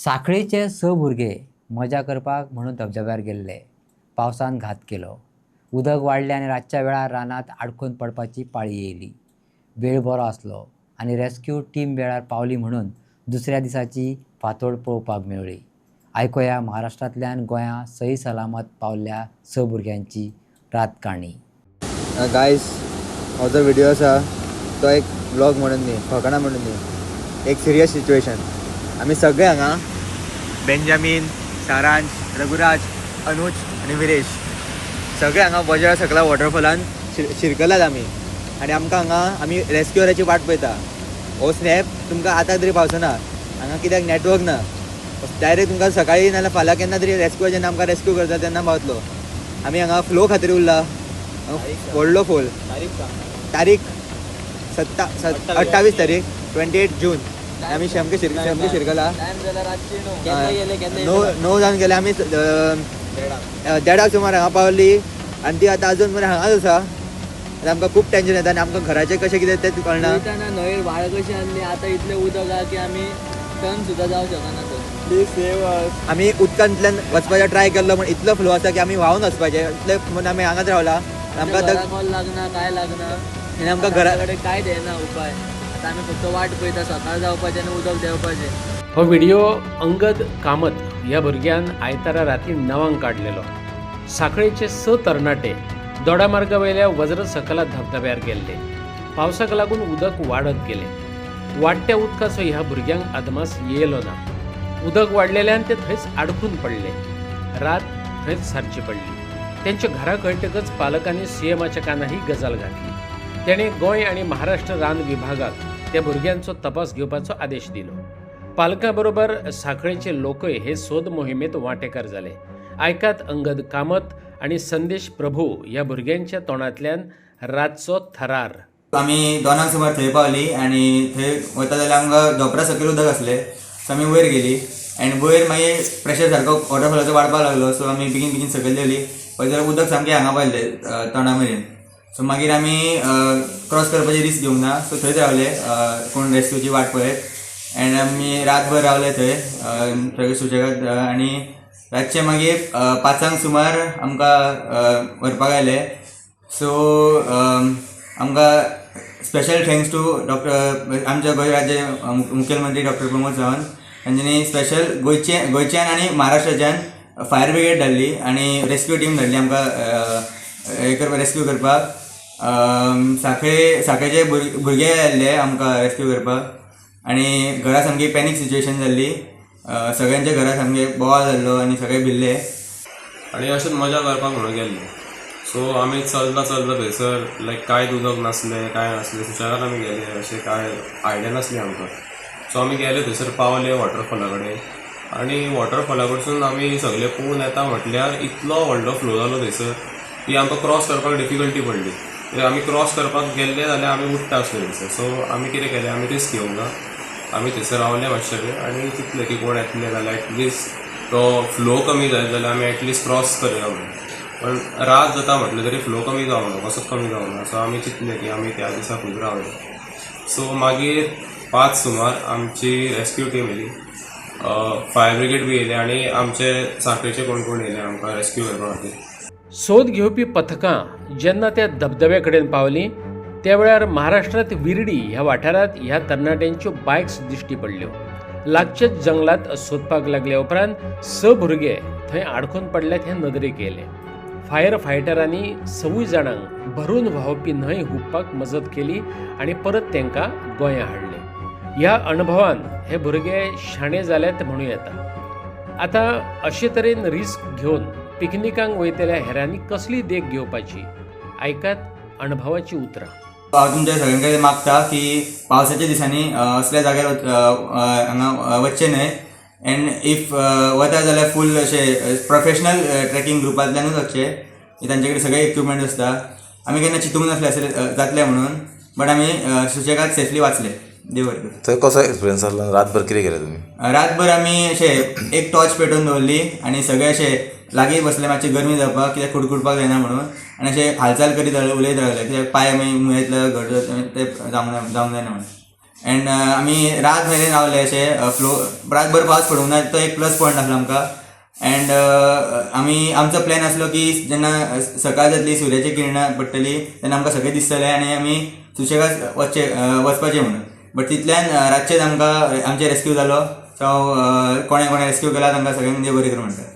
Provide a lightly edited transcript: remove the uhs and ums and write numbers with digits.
साखळेचे स भुरगे मजा करपाक म्हणून धबधब्यार गेल्ले. पावसान घात केलो. उदक वाडलें आनी रातच्या वेळार रानांत आडकून पडपाची पाळी येयली. वेळ बरो आसलो आनी रेस्क्यू टीम वेळार पावली म्हणून दुसऱ्या दिसाची फांतोड पळोवपाक मेळ्ळी. आयकुया महाराष्ट्रांतल्यान गोंया सही सलामत पावल्ल्या स भुरग्यांची रात काणी. गायज, हो जो व्हिडिओ आसा तो एक व्लॉग म्हणून न्ही, फकाणां म्हणून न्ही, एक सिरियस सिच्युएशन. आमी सगळे हांगा बेंजामीन, सारांश, रघुराज, अनुज आनी विरेश सगळे हांगा बजारा सकला वॉटरफॉलान शिरकलात आनी आमी रेस्क्युअराची वाट पळयता. हो स्नॅप तुमकां आतां तरी पावसना, हांगा कित्याक नेटवर्क ना. डायरेक्ट तुमकां सकाळी नाजाल्यार फाल्यां केन्ना तरी रेस्क्यू जेन्ना आमकां रेस्क्यू करता तेन्ना पावतलो. आमी हांगा फ्लो खातीर उरला. व्हडलो फोल. तारीख 28 तारीख 28 जून. आमी सामके शिरकला. 9 जावन गेले. आमी 1:30 सुमार हांगा पावली आनी ती आतां अजून मेरेन हांगाच आसा. आमकां खूब टेन्शन येता आनी आमकां घराचें कशें कितें तें कळना. न्हंयेर व्हाळ कशी आसली, आतां इतलें उदक आहा की आमी टर्न सुद्दां जावं शकना. Please save us. आमी उदकांतल्यान वचपाचें ट्राय केल्लो पूण इतलो फ्लो आसा की आमी व्हांवन वचपाचें इतलें म्हणून आमी हांगाच रावला. आमकां कॉल लागना, काय लागना आनी आमकां घरा कडेन काय देना उपाय. आतां आमी फक्त वाट पळयता सकाळ जावपाचें आनी उदक देंवपाचें. हो व्हिडिओ अंगद कामत ह्या भुरग्यान आयतारा राती 9 काडलेलो. साखळेचे 6 तरणाटे दोडामार्गावयल्या वज्र सकला धबधब्यार गेल्ले. पावसाक लागून उदक वाडत गेले. वाडट्या उदकाचो ह्या भुरग्यांक अदमास येयलो ना. उदक वाडलेल्यान ते थंयच आडकून पडले. रात थंयच सारची पडली. त्यांच्या घरा कळटकच पालकांनी सीएमाच्या काना ही गजाल घातली. तेणे गोंय आणि महाराष्ट्र रान विभागाक त्या भुरग्यांचो तपास घेवपाचो आदेश दिलो. पालकां बरोबर साखळेचे लोकय हे सोद मोहिमेत वांटेकार जाले. आयकात अंगद कामत आणि संदेश प्रभू ह्या भुरग्यांच्या तोंडांतल्यान रातचो थरार. आमी 2 सुमार थंय पावली आनी थंय वता जाल्यार आमकां धोपरा सकयल उदक आसलें. सो आमी वयर गेली आनी वयर मागीर प्रेशर सारको वॉटरफॉलाचो वाडपाक लागलो. सो आमी बेगीन सकयल देवली. पळय जाल्यार उदक सामकें हांगा पावलें तोंडा मेरेन. सो मागीर आमी क्रॉस करपाची रिस्क घेवंक ना. सो थंयच रावले कोण रेस्क्यूची वाट पळयत आनी आमी रातभर रावले थंय सगळे सुशेगाद. आनी रातचे मागीर 5 सुमार आमकां व्हरपाक आयले. सो आमकां स्पेशल थँक्स टू डॉक्टर आमच्या गोंय राज्य मुखेलमंत्री डॉक्टर प्रमोद सावंत हांच्यानी स्पेशल गोंयच्यान आनी महाराष्ट्राच्यान फायर ब्रिगेड धाडली आनी रेस्क्यू टीम धाडली आमकां रेस्क्यू करपाक. साखळेचे भुरगे आयल्ले आमकां रेस्क्यू करपाक आनी घरा सामकी पॅनीक सिच्युएशन जाल्ली. सगळ्यांच्या घरा सामके बोवाळ जाल्लो आनी सगळे भिल्ले आनी अशेंच मजा करपाक म्हणून गेल्ले. सो आमी चलता थंयसर लायक कांयच उदक नासलें, कांय नासलें. सुशेगाद आमी गेले. अशें कांय आयडिया नासली आमकां. सो आमी गेले थंयसर पावले वॉटरफॉला कडेन आनी वॉटरफॉला कडसून आमी सगळे पळोवन येता म्हटल्यार इतलो व्हडलो फ्लो जालो थंयसर की आमकां क्रॉस करपाक डिफिकल्टी पडली. कित्याक आमी क्रॉस करपाक गेल्ले जाल्यार आमी उडटा आसले थंयसर. सो आमी कितें केलें, आमी रिस्क घेवंक ना. आमी थंयसर रावले मातशे आनी चिंतलें की कोण येतले जाल्यार एटलिस्ट तो फ्लो कमी जायत जाल्यार आमी एटलिस्ट क्रॉस करया म्हणून. पण रात जाता म्हटलें तरी फ्लो कमी जावंक ना, कसोच कमी जावंक ना. सो आमी चिंतलें की आमी त्या दिसा खूब रावले. सो मागीर 5 सुमार आमची रेस्क्यू टीम येयली. फायर ब्रिगेड बी येयले आनी आमचे साखळेचे कोण येयले आमकां रेस्क्यू करपा खातीर. सोद घेवपी पथकां जेन्ना त्या धबधब्या कडेन पावलीं त्या वेळार महाराष्ट्रांत विर्डी ह्या वाठारांत ह्या तरणाट्यांच्यो बायक्स दिश्टी पडल्यो. लागचेच जंगलात सोदपाक लागले उपरांत 6 भुरगे थंय आडकून पडल्यात हें नदरेक येयलें. फायर फायटरांनी 6 जाणांक भरून व्हांवपी न्हंय हुंपपाक मजत केली आनी परत तांकां गोंया हाडले. ह्या अणभवान हे भुरगे शाणे जाल्यात म्हणूं येता. आतां अशे तरेन रिस्क घेवन पिकनिकांक वयतल्या हेरांनी कसली देख घेवपाची, आयकात अणभवाची उतरां. हांव तुमच्या सगळ्यां कडेन मागता की पावसाच्या दिसांनी असल्या जाग्यार हांगा वचचें न्हय. एंड इफ वता जाल्यार फूल अशें प्रोफेशनल ट्रेकिंग ग्रुपांतल्यानूच वचचें. तांचे कडेन सगळे इक्विपमेंट आसता. आमी केन्ना चिंतूंक नासले जातलें म्हणून, बट आमी सुशेगाद सेफली वाचले. देव बरें करूं. थंय कसो एक्सपिरियन्स जालो? रातभर कितें केलें तुमी? रातभर आमी अशें एक टॉर्च पेटोवन दवरली आनी सगळे अशें लागीं बसले मातशी गरमी जावपाक, कित्याक कुडकुडपाक जायना म्हणून. आनी अशें हालचाल करीत रावले, उलयत रावले, कित्याक पांय मागीर मुयेंतलो घट ते जावंक जायना म्हणून. अँड आमी रात मेरेन रावले अशे फ्लो रातभर पावस पडूंक ना तो एक प्लस पॉयंट आसलो आमकां. अँड आमचो प्लॅन आसलो की जेन्ना सकाळ जातली सुर्याची किरणां पडटली तेन्ना आमकां सगळें दिसतलें आनी आमी सुशेगाद वचपाचें म्हणून. बट तितल्यान रातचेच आमकां आमचे रेस्क्यू जालो. सो कोणे रेस्क्यू केला तांकां सगळ्यांक देव बरें करूं म्हणटा.